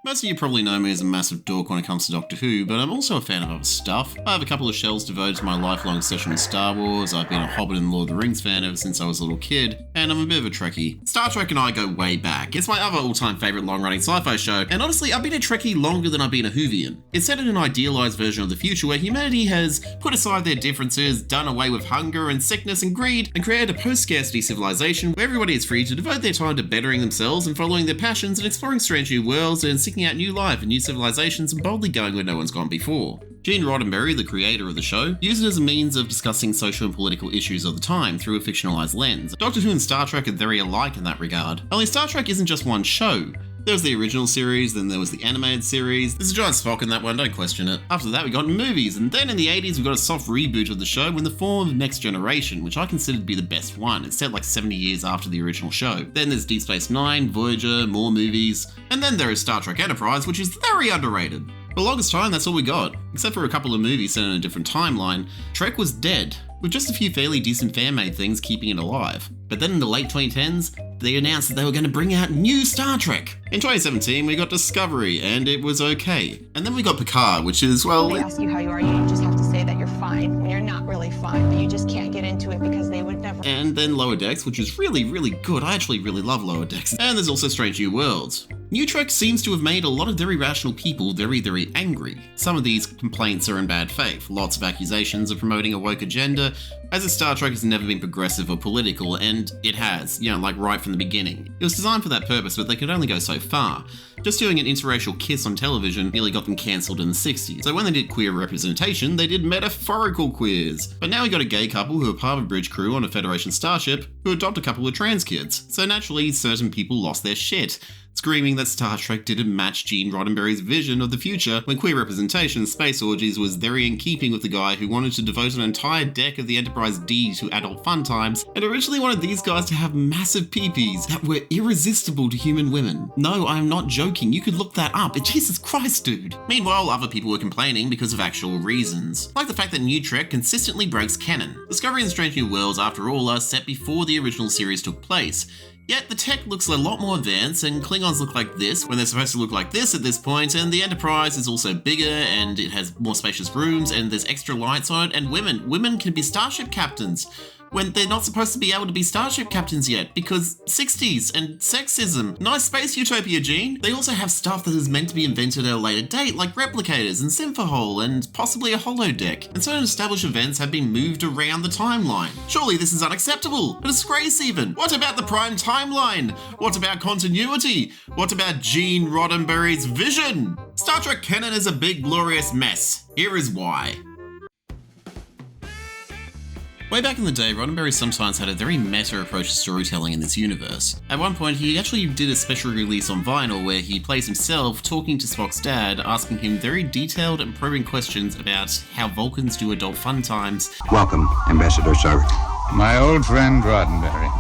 Most of you probably know me as a massive dork when it comes to Doctor Who, but I'm also a fan of other stuff. I have a couple of shelves devoted to my lifelong obsession with Star Wars, I've been a Hobbit and Lord of the Rings fan ever since I was a little kid, and I'm a bit of a Trekkie. Star Trek and I go way back. It's my other all-time favourite long-running sci-fi show, and honestly, I've been a Trekkie longer than I've been a Whovian. It's set in an idealised version of the future where humanity has put aside their differences, done away with hunger and sickness and greed, and created a post-scarcity civilization where everybody is free to devote their time to bettering themselves and following their passions and exploring strange new worlds and seeking out new life and new civilizations and boldly going where no one's gone before. Gene Roddenberry, the creator of the show, used it as a means of discussing social and political issues of the time through a fictionalized lens. Doctor Who and Star Trek are very alike in that regard. Only Star Trek isn't just one show. There was the original series, then there was the animated series. There's a giant Spock in that one, don't question it. After that we got movies, and then in the 80s we got a soft reboot of the show in the form of Next Generation, which I consider to be the best one. It's set like 70 years after the original show. Then there's Deep Space Nine, Voyager, more movies, and then there is Star Trek Enterprise, which is very underrated. For the longest time, that's all we got. Except for a couple of movies set in a different timeline, Trek was dead, with just a few fairly decent fan-made things keeping it alive. But then in the late 2010s, they announced that they were going to bring out new Star Trek. In 2017, we got Discovery, and it was okay. And then we got Picard, which is, well... They ask you how you are, you just have to say that you're fine, when you're not really fine, but you just can't get into it because they would never... And then Lower Decks, which is really, really good. I actually really love Lower Decks. And there's also Strange New Worlds. New Trek seems to have made a lot of very rational people very, very angry. Some of these complaints are in bad faith. Lots of accusations of promoting a woke agenda, as if Star Trek has never been progressive or political, and it has, like right from the beginning. It was designed for that purpose, but they could only go so far. Just doing an interracial kiss on television nearly got them cancelled in the 60s. So when they did queer representation, they did metaphorical queers. But now we got a gay couple who are part of a bridge crew on a Federation starship who adopt a couple of trans kids. So naturally, certain people lost their shit, screaming that Star Trek didn't match Gene Roddenberry's vision of the future when queer representation in space orgies was very in keeping with the guy who wanted to devote an entire deck of the Enterprise D to adult fun times and originally wanted these guys to have massive peepees that were irresistible to human women. No, I'm not joking, you could look that up. Jesus Christ, dude. Meanwhile, other people were complaining because of actual reasons, like the fact that New Trek consistently breaks canon. Discovery and Strange New Worlds, after all, are set before the original series took place. Yet the tech looks a lot more advanced, and Klingons look like this when they're supposed to look like this at this point, and the Enterprise is also bigger, and it has more spacious rooms, and there's extra lights on it, and women can be starship captains when they're not supposed to be able to be starship captains yet, because 60s and sexism. Nice space utopia, Gene. They also have stuff that is meant to be invented at a later date, like replicators and Symphohole and possibly a holodeck. And certain established events have been moved around the timeline. Surely this is unacceptable. A disgrace even. What about the prime timeline? What about continuity? What about Gene Roddenberry's vision? Star Trek canon is a big glorious mess. Here is why. Way back in the day, Roddenberry sometimes had a very meta approach to storytelling in this universe. At one point, he actually did a special release on vinyl where he plays himself talking to Spock's dad, asking him very detailed and probing questions about how Vulcans do adult fun times. Welcome, Ambassador Sarek. My old friend Roddenberry.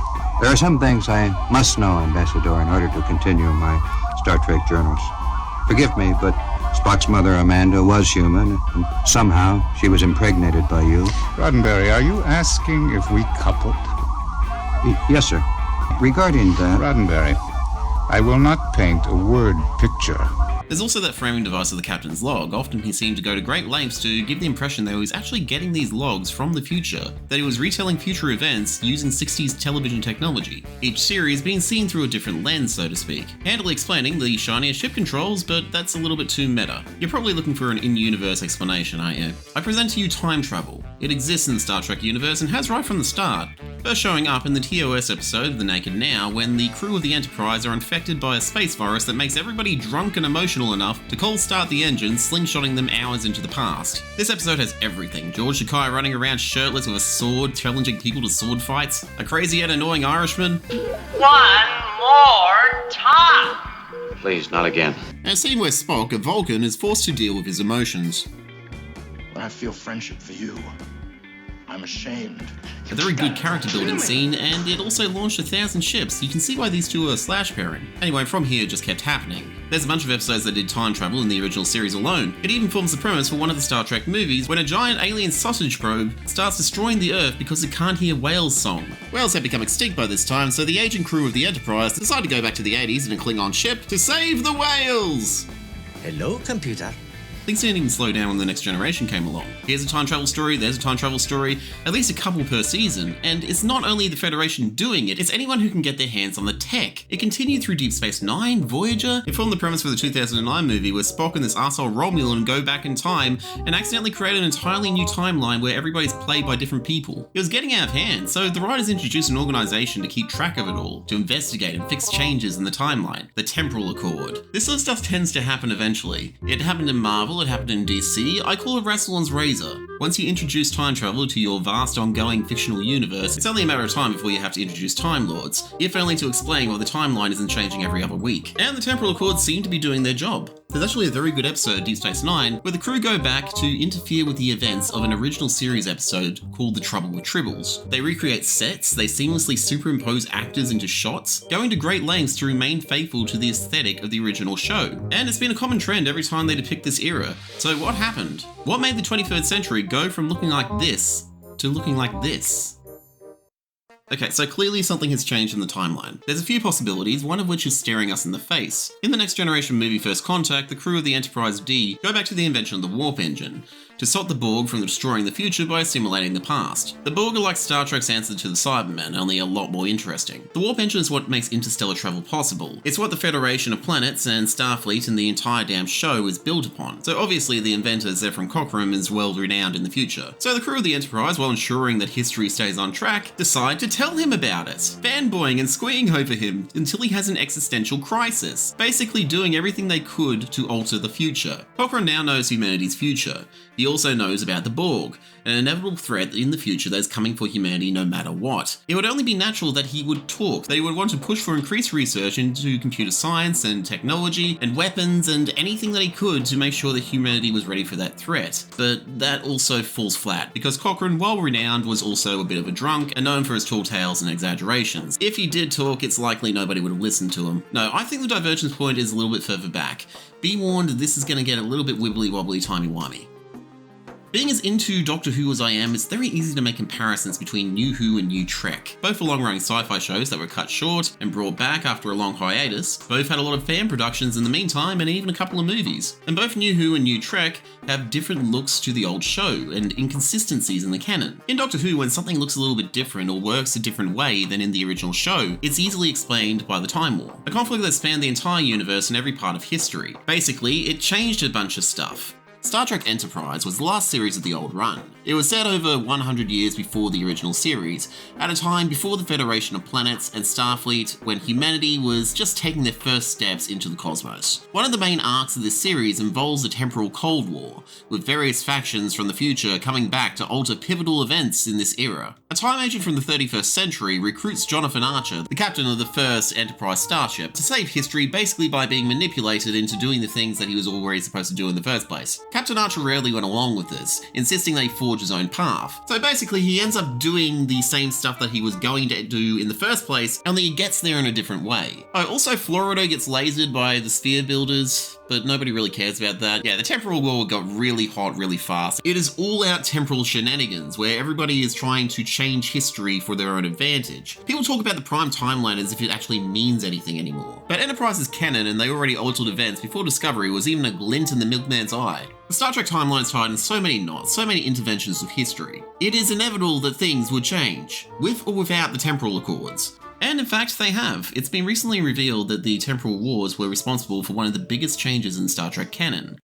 There are some things I must know, Ambassador, in order to continue my Star Trek journals. Forgive me, but Spock's mother, Amanda, was human, and somehow she was impregnated by you. Roddenberry, are you asking if we coupled? Yes, sir. Regarding that... Roddenberry, I will not paint a word picture. There's also that framing device of the captain's log. Often he seemed to go to great lengths to give the impression that he was actually getting these logs from the future, that he was retelling future events using 60s television technology, each series being seen through a different lens, so to speak, handily explaining the shinier ship controls, but that's a little bit too meta. You're probably looking for an in-universe explanation, aren't you? I present to you time travel. It exists in the Star Trek universe and has right from the start, first showing up in the TOS episode, The Naked Now, when the crew of the Enterprise are infected by a space virus that makes everybody drunk and emotional enough to cold start the engines, slingshotting them hours into the past. This episode has everything. George Takei running around shirtless with a sword, challenging people to sword fights, a crazy yet annoying Irishman. One more time! Please, not again. And a scene where Spock, a Vulcan, is forced to deal with his emotions. When I feel friendship for you, I'm ashamed. A very good character building scene, and it also launched 1,000 ships. You can see why these two are slash pairing. Anyway, from here it just kept happening. There's a bunch of episodes that did time travel in the original series alone. It even forms the premise for one of the Star Trek movies when a giant alien sausage probe starts destroying the Earth because it can't hear whales' song. Whales had become extinct by this time, so the aging crew of the Enterprise decided to go back to the 80s in a Klingon ship to save the whales! Hello, computer. Things didn't even slow down when the next generation came along. Here's a time travel story, there's a time travel story, at least a couple per season, and it's not only the Federation doing it, it's anyone who can get their hands on the tech. It continued through Deep Space Nine, Voyager. It formed the premise for the 2009 movie where Spock and this arsehole Romulan go back in time and accidentally create an entirely new timeline where everybody's played by different people. It was getting out of hand, so the writers introduced an organization to keep track of it all, to investigate and fix changes in the timeline, the Temporal Accord. This sort of stuff tends to happen eventually. It happened in Marvel, it happened in DC. I call it Rassilon's razor. Once you introduce time travel to your vast ongoing fictional universe, it's only a matter of time before you have to introduce Time Lords, if only to explain why the timeline isn't changing every other week. And the Temporal Accords seem to be doing their job. There's actually a very good episode of Deep Space Nine where the crew go back to interfere with the events of an original series episode called The Trouble with Tribbles. They recreate sets, they seamlessly superimpose actors into shots, going to great lengths to remain faithful to the aesthetic of the original show. And it's been a common trend every time they depict this era. So what happened? What made the 23rd century go from looking like this to looking like this? Okay, so clearly something has changed in the timeline. There's a few possibilities, one of which is staring us in the face. In the Next Generation movie First Contact, the crew of the Enterprise D go back to the invention of the warp engine, to stop the Borg from destroying the future by simulating the past. The Borg are like Star Trek's answer to the Cybermen, only a lot more interesting. The warp engine is what makes interstellar travel possible. It's what the Federation of Planets and Starfleet and the entire damn show is built upon. So obviously the inventor, Zefram Cochrane, is well renowned in the future. So the crew of the Enterprise, while ensuring that history stays on track, decide to tell him about it, fanboying and squeeing over him until he has an existential crisis, basically doing everything they could to alter the future. Cochrane now knows humanity's future. He also knows about the Borg, an inevitable threat in the future that is coming for humanity no matter what. It would only be natural that he would talk, that he would want to push for increased research into computer science and technology and weapons and anything that he could to make sure that humanity was ready for that threat. But that also falls flat, because Cochrane, while renowned, was also a bit of a drunk and known for his tall tales and exaggerations. If he did talk, it's likely nobody would have listened to him. No, I think the divergence point is a little bit further back. Be warned, this is going to get a little bit wibbly wobbly timey-wimey. Being as into Doctor Who as I am, it's very easy to make comparisons between New Who and New Trek. Both were long-running sci-fi shows that were cut short and brought back after a long hiatus. Both had a lot of fan productions in the meantime and even a couple of movies. And both New Who and New Trek have different looks to the old show and inconsistencies in the canon. In Doctor Who, when something looks a little bit different or works a different way than in the original show, it's easily explained by the Time War, a conflict that spanned the entire universe and every part of history. Basically, it changed a bunch of stuff. Star Trek Enterprise was the last series of the old run. It was set over 100 years before the original series, at a time before the Federation of Planets and Starfleet, when humanity was just taking their first steps into the cosmos. One of the main arcs of this series involves the temporal Cold War, with various factions from the future coming back to alter pivotal events in this era. A time agent from the 31st century recruits Jonathan Archer, the captain of the first Enterprise starship, to save history basically by being manipulated into doing the things that he was already supposed to do in the first place. Captain Archer rarely went along with this, insisting that he forge his own path. So basically he ends up doing the same stuff that he was going to do in the first place, only he gets there in a different way. Oh, also Florida gets lasered by the sphere builders, but nobody really cares about that. Yeah, the temporal war got really hot really fast. It is all-out temporal shenanigans, where everybody is trying to change history for their own advantage. People talk about the prime timeline as if it actually means anything anymore. But Enterprise is canon, and they already altered events before Discovery was even a glint in the milkman's eye. The Star Trek timeline is tied in so many knots, so many interventions of history. It is inevitable that things would change, with or without the temporal accords. And in fact, they have. It's been recently revealed that the temporal wars were responsible for one of the biggest changes in Star Trek canon.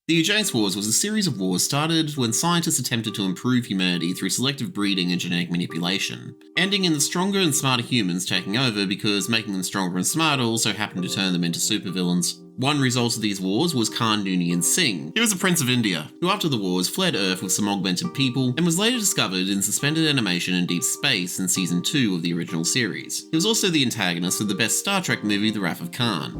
The Eugenics Wars was a series of wars started when scientists attempted to improve humanity through selective breeding and genetic manipulation, ending in the stronger and smarter humans taking over because making them stronger and smarter also happened to turn them into supervillains. One result of these wars was Khan Noonien Singh. He was a prince of India, who after the wars fled Earth with some augmented people and was later discovered in suspended animation in deep space in season 2 of the original series. He was also the antagonist of the best Star Trek movie, The Wrath of Khan.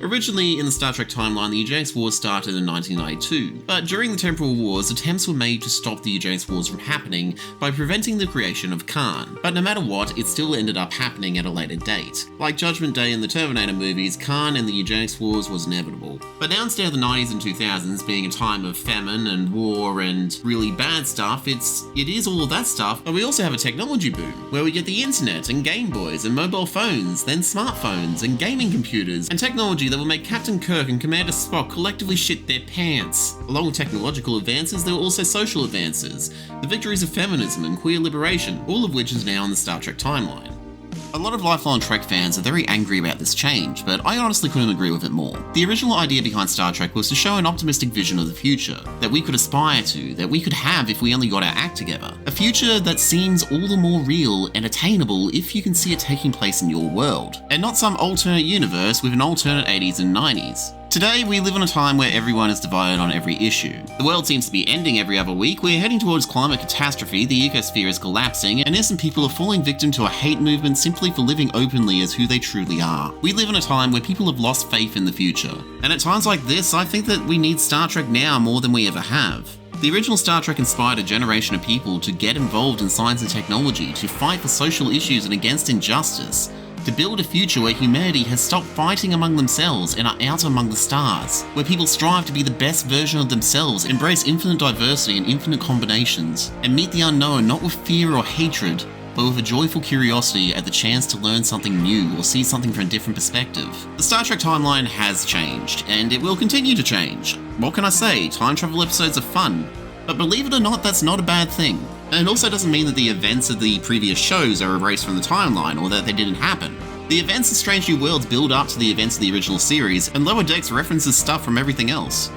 Originally, in the Star Trek timeline, the Eugenics Wars started in 1992, but during the Temporal Wars, attempts were made to stop the Eugenics Wars from happening by preventing the creation of Khan. But no matter what, it still ended up happening at a later date. Like Judgment Day in the Terminator movies, Khan and the Eugenics Wars was inevitable. But now instead of the 90s and 2000s being a time of famine and war and really bad stuff, it is all of that stuff, but we also have a technology boom, where we get the internet and Game Boys and mobile phones, then smartphones and gaming computers, and technology that will make Captain Kirk and Commander Spock collectively shit their pants. Along with technological advances, there were also social advances, the victories of feminism and queer liberation, all of which is now in the Star Trek timeline. A lot of lifelong Trek fans are very angry about this change, but I honestly couldn't agree with it more. The original idea behind Star Trek was to show an optimistic vision of the future, that we could aspire to, that we could have if we only got our act together. A future that seems all the more real and attainable if you can see it taking place in your world, and not some alternate universe with an alternate 80s and 90s. Today, we live in a time where everyone is divided on every issue. The world seems to be ending every other week, we're heading towards climate catastrophe, the ecosphere is collapsing, and innocent people are falling victim to a hate movement simply for living openly as who they truly are. We live in a time where people have lost faith in the future. And at times like this, I think that we need Star Trek now more than we ever have. The original Star Trek inspired a generation of people to get involved in science and technology, to fight for social issues and against injustice, to build a future where humanity has stopped fighting among themselves and are out among the stars, where people strive to be the best version of themselves, embrace infinite diversity and infinite combinations, and meet the unknown not with fear or hatred, but with a joyful curiosity at the chance to learn something new or see something from a different perspective. The Star Trek timeline has changed, and it will continue to change. What can I say? Time travel episodes are fun. But believe it or not, that's not a bad thing. And it also doesn't mean that the events of the previous shows are erased from the timeline or that they didn't happen. The events of Strange New Worlds build up to the events of the original series, and Lower Decks references stuff from everything else.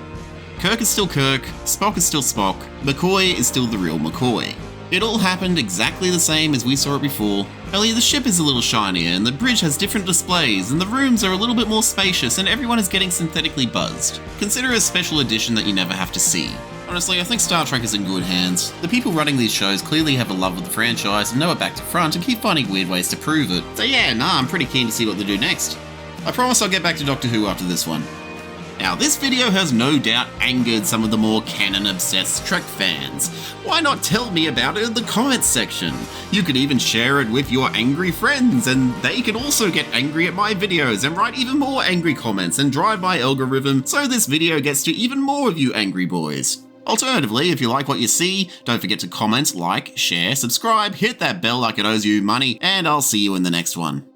Kirk is still Kirk, Spock is still Spock, McCoy is still the real McCoy. It all happened exactly the same as we saw it before, only the ship is a little shinier, and the bridge has different displays, and the rooms are a little bit more spacious, and everyone is getting synthetically buzzed. Consider it a special edition that you never have to see. Honestly, I think Star Trek is in good hands. The people running these shows clearly have a love of the franchise and know it back to front and keep finding weird ways to prove it. So yeah, I'm pretty keen to see what they do next. I promise I'll get back to Doctor Who after this one. Now, this video has no doubt angered some of the more canon-obsessed Trek fans. Why not tell me about it in the comments section? You could even share it with your angry friends, and they can also get angry at my videos and write even more angry comments and drive my algorithm so this video gets to even more of you angry boys. Alternatively, if you like what you see, don't forget to comment, like, share, subscribe, hit that bell like it owes you money, and I'll see you in the next one.